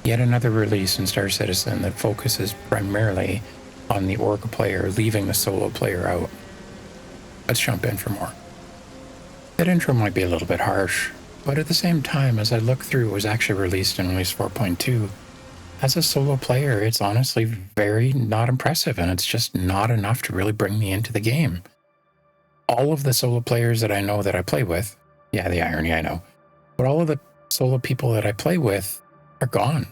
Yet another release in Star Citizen that focuses primarily on the Orc player, leaving the solo player out. Let's jump in for more. That intro might be a little bit harsh, but at the same time, as I look through, it was actually released in release 4.2. As a solo player, it's honestly very not impressive, and it's just not enough to really bring me into the game. All of the solo players that I know that I play with, yeah, the irony, I know, but all of the solo people that I play with are gone.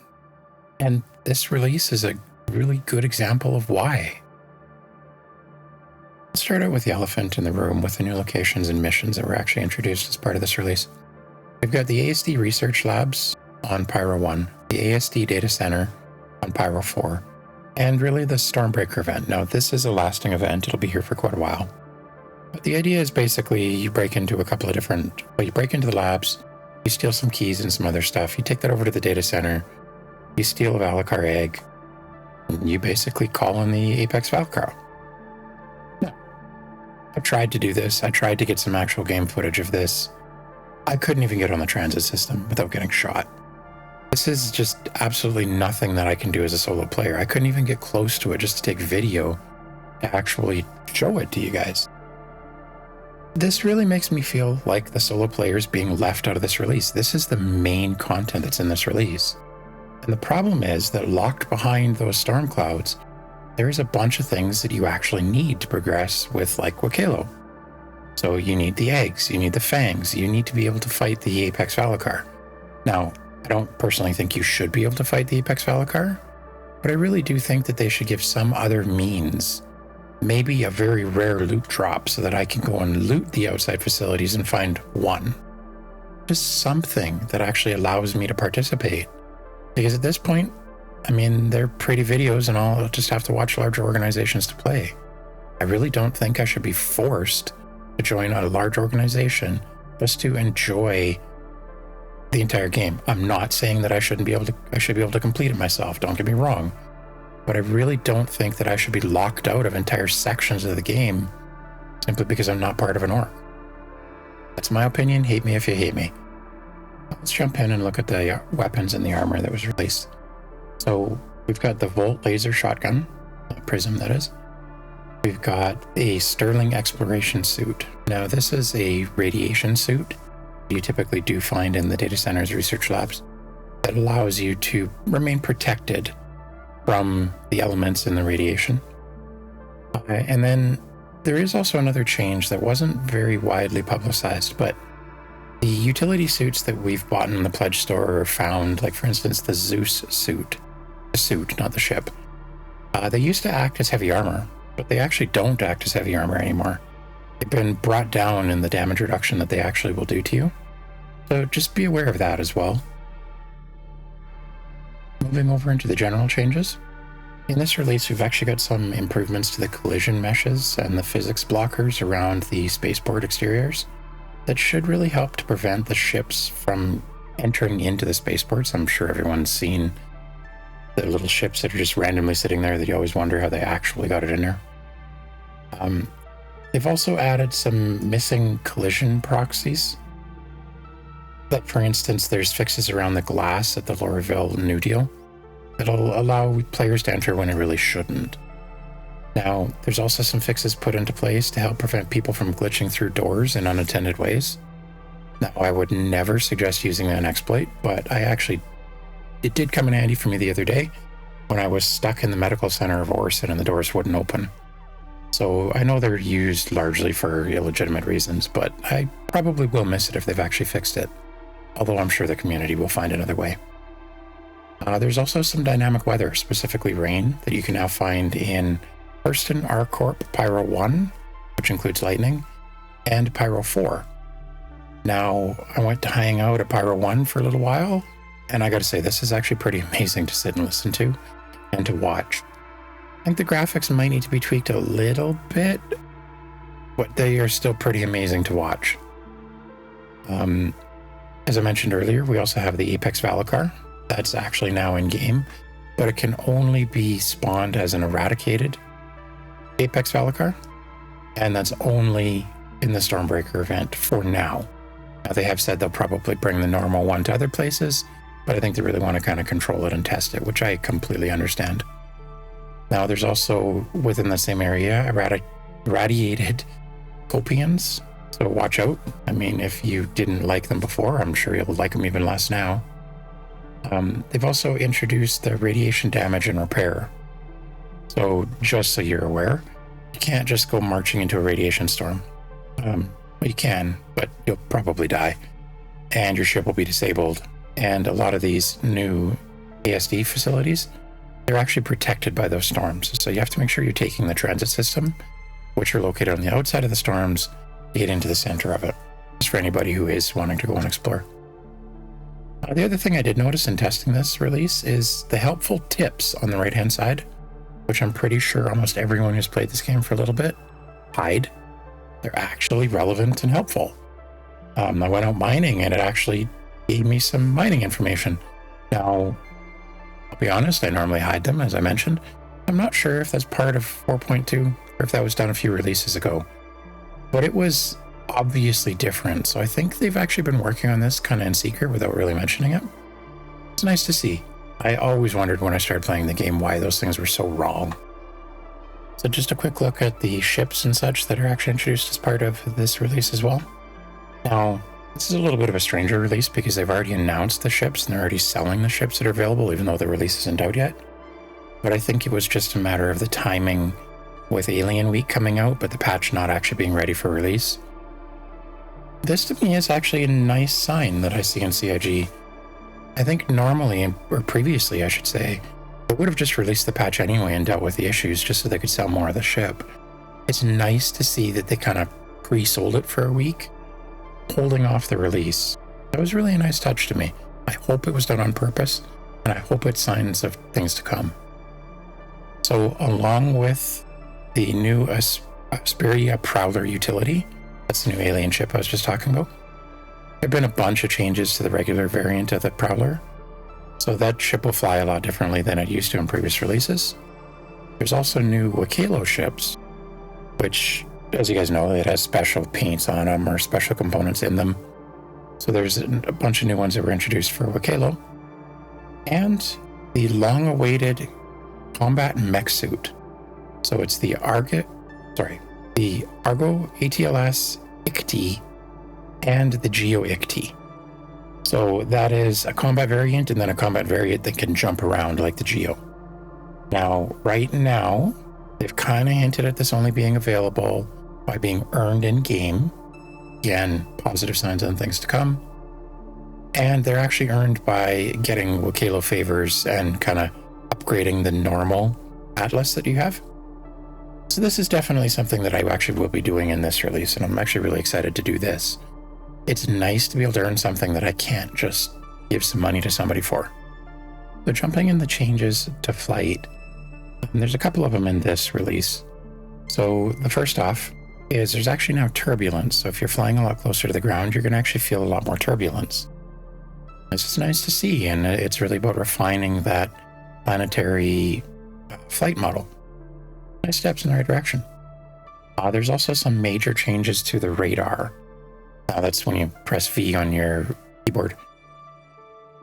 And this release is a really good example of why. Let's start out with the elephant in the room with the new locations and missions that were actually introduced as part of this release. We've got the ASD Research Labs on Pyro I, the ASD Data Center on Pyro IV, and really the Stormbreaker event. Now, this is a lasting event. It'll be here for quite a while. But the idea is basically you break into a couple of different, well, you break into the labs, you steal some keys and some other stuff, you take that over to the data center, you steal a Valakar egg, and you basically call in the Apex Valakar. I tried to do this. I tried to get some actual game footage of this. I couldn't even get on the transit system without getting shot. This is just absolutely nothing that I can do as a solo player. I couldn't even get close to it just to take video to actually show it to you guys. This really makes me feel like the solo players being left out of this release. This is the main content that's in this release. And the problem is that locked behind those storm clouds, there's a bunch of things that you actually need to progress with, like Wikelo. So you need the eggs, you need the fangs, you need to be able to fight the Apex Valakar. Now, I don't personally think you should be able to fight the Apex Valakar, but I really do think that they should give some other means. Maybe a very rare loot drop so that I can go and loot the outside facilities and find one. Just something that actually allows me to participate. Because at this point, I mean, they're pretty videos and I'll just have to watch larger organizations to play. I really don't think I should be forced to join a large organization just to enjoy the entire game. I'm not saying that I should be able to complete it myself, don't get me wrong. But I really don't think that I should be locked out of entire sections of the game simply because I'm not part of an org. That's my opinion. Hate me if you hate me. Let's jump in and look at the weapons and the armor that was released. So we've got the VOLT Laser Shotgun, Prism that is. We've got a Stirling Exploration suit. Now this is a radiation suit you typically do find in the data centers research labs that allows you to remain protected from the elements in the radiation. And then there is also another change that wasn't very widely publicized, but the utility suits that we've bought in the pledge store or found, like for instance the Zeus suit, the suit, not the ship, they used to act as heavy armor, but they actually don't act as heavy armor anymore. They've been brought down in the damage reduction that they actually will do to you. So just be aware of that as well. Moving over into the general changes. In this release, we've actually got some improvements to the collision meshes and the physics blockers around the spaceport exteriors that should really help to prevent the ships from entering into the spaceports. I'm sure everyone's seen the little ships that are just randomly sitting there that you always wonder how they actually got it in there. They've also added some missing collision proxies. Like for instance, there's fixes around the glass at the Lorville New Deal that'll allow players to enter when it really shouldn't. Now, there's also some fixes put into place to help prevent people from glitching through doors in unattended ways. Now, I would never suggest using an exploit, but it did come in handy for me the other day when I was stuck in the medical center of Orson and the doors wouldn't open. So I know they're used largely for illegitimate reasons, but I probably will miss it if they've actually fixed it. Although I'm sure the community will find another way. There's also some dynamic weather, specifically rain, that you can now find in Hurston, ArcCorp, Pyro I, which includes lightning, and Pyro IV. Now, I went to hang out at Pyro I for a little while, and I gotta say, this is actually pretty amazing to sit and listen to, and to watch. I think the graphics might need to be tweaked a little bit, but they are still pretty amazing to watch. As I mentioned earlier, we also have the Apex Valakar. That's actually now in game, but it can only be spawned as an eradicated Apex Valakar, and that's only in the Stormbreaker event for now. Now they have said they'll probably bring the normal one to other places, but I think they really want to kind of control it and test it, which I completely understand. Now, there's also within the same area irradiated Copians, so watch out. I mean, if you didn't like them before, I'm sure you'll like them even less now. They've also introduced the radiation damage and repair. So just so you're aware, you can't just go marching into a radiation storm. Well, you can, but you'll probably die, and your ship will be disabled. And a lot of these new ASD facilities, they're actually protected by those storms. So you have to make sure you're taking the transit system, which are located on the outside of the storms, to get into the center of it. Just for anybody who is wanting to go and explore. The other thing I did notice in testing this release is the helpful tips on the right-hand side, which I'm pretty sure almost everyone who's played this game for a little bit hide. They're actually relevant and helpful. I went out mining and it actually gave me some mining information. Now, I'll be honest, I normally hide them, as I mentioned. I'm not sure if that's part of 4.2 or if that was done a few releases ago, but it was obviously different. So I think they've actually been working on this kind of in secret without really mentioning it. It's nice to see. I always wondered when I started playing the game why those things were so wrong. So just a quick look at the ships and such that are actually introduced as part of this release as well. Now, this is a little bit of a stranger release because they've already announced the ships and they're already selling the ships that are available, even though the release isn't out yet. But I think it was just a matter of the timing with Alien Week coming out, but the patch not actually being ready for release. This to me is actually a nice sign that I see in CIG. I think normally, or previously I should say, they would have just released the patch anyway and dealt with the issues just so they could sell more of the ship. It's nice to see that they kind of pre-sold it for a week, holding off the release. That was really a nice touch to me. I hope it was done on purpose, and I hope it's signs of things to come. So along with the new Esperia Prowler utility, that's the new alien ship I was just talking about, there have been a bunch of changes to the regular variant of the Prowler. So that ship will fly a lot differently than it used to in previous releases. There's also new Wikelo ships, which, as you guys know, it has special paints on them or special components in them. So there's a bunch of new ones that were introduced for Wikelo. And the long-awaited combat mech suit. So it's the Argo ATLS IKTI and the aUEC. So that is a combat variant and then a combat variant that can jump around like the Geo. Now, right now, they've kind of hinted at this only being available by being earned in game. Again, positive signs on things to come. And they're actually earned by getting Wikelo favors and kind of upgrading the normal Atlas that you have. So this is definitely something that I actually will be doing in this release, and I'm actually really excited to do this. It's nice to be able to earn something that I can't just give some money to somebody for. So jumping in the changes to flight, and there's a couple of them in this release. So the first off is there's actually now turbulence. So if you're flying a lot closer to the ground, you're going to actually feel a lot more turbulence. This is nice to see, and it's really about refining that planetary flight model. Nice steps in the right direction. There's also some major changes to the radar. That's when you press V on your keyboard.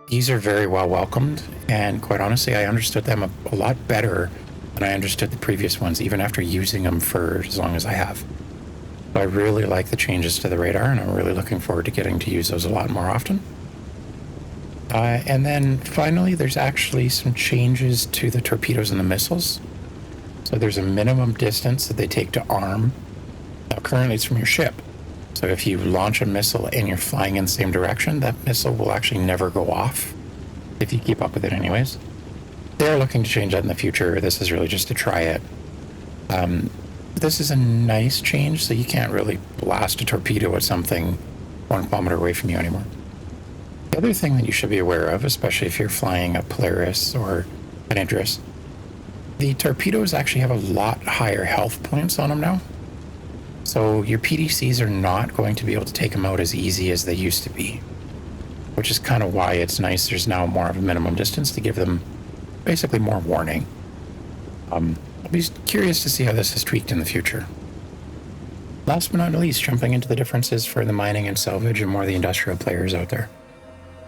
These are very well welcomed, and quite honestly, I understood them a lot better than I understood the previous ones, even after using them for as long as I have. So I really like the changes to the radar, and I'm really looking forward to getting to use those a lot more often. And then finally, there's actually some changes to the torpedoes and the missiles. So there's a minimum distance that they take to arm. Now currently it's from your ship. So if you launch a missile and you're flying in the same direction, that missile will actually never go off if you keep up with it anyways. They're looking to change that in the future. This is really just to try it. This is a nice change, so you can't really blast a torpedo at something 1 kilometer away from you anymore. The other thing that you should be aware of, especially if you're flying a Polaris or an Idris, the torpedoes actually have a lot higher health points on them now. So your PDCs are not going to be able to take them out as easy as they used to be, which is kind of why it's nice there's now more of a minimum distance to give them basically more warning. I'll be curious to see how this is tweaked in the future. Last but not least, jumping into the differences for the mining and salvage and more of the industrial players out there.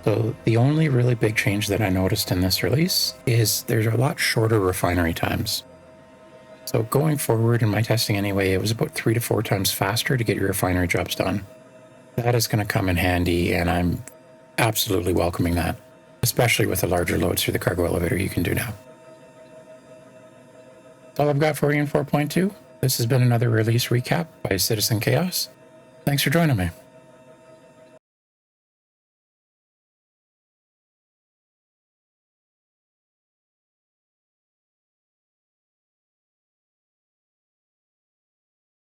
So the only really big change that I noticed in this release is there's a lot shorter refinery times. So going forward in my testing anyway, it was about 3 to 4 times faster to get your refinery jobs done. That is going to come in handy, and I'm absolutely welcoming that, especially with the larger loads through the cargo elevator you can do now. That's all I've got for you in 4.2. This has been another release recap by Citizen Chaos. Thanks for joining me.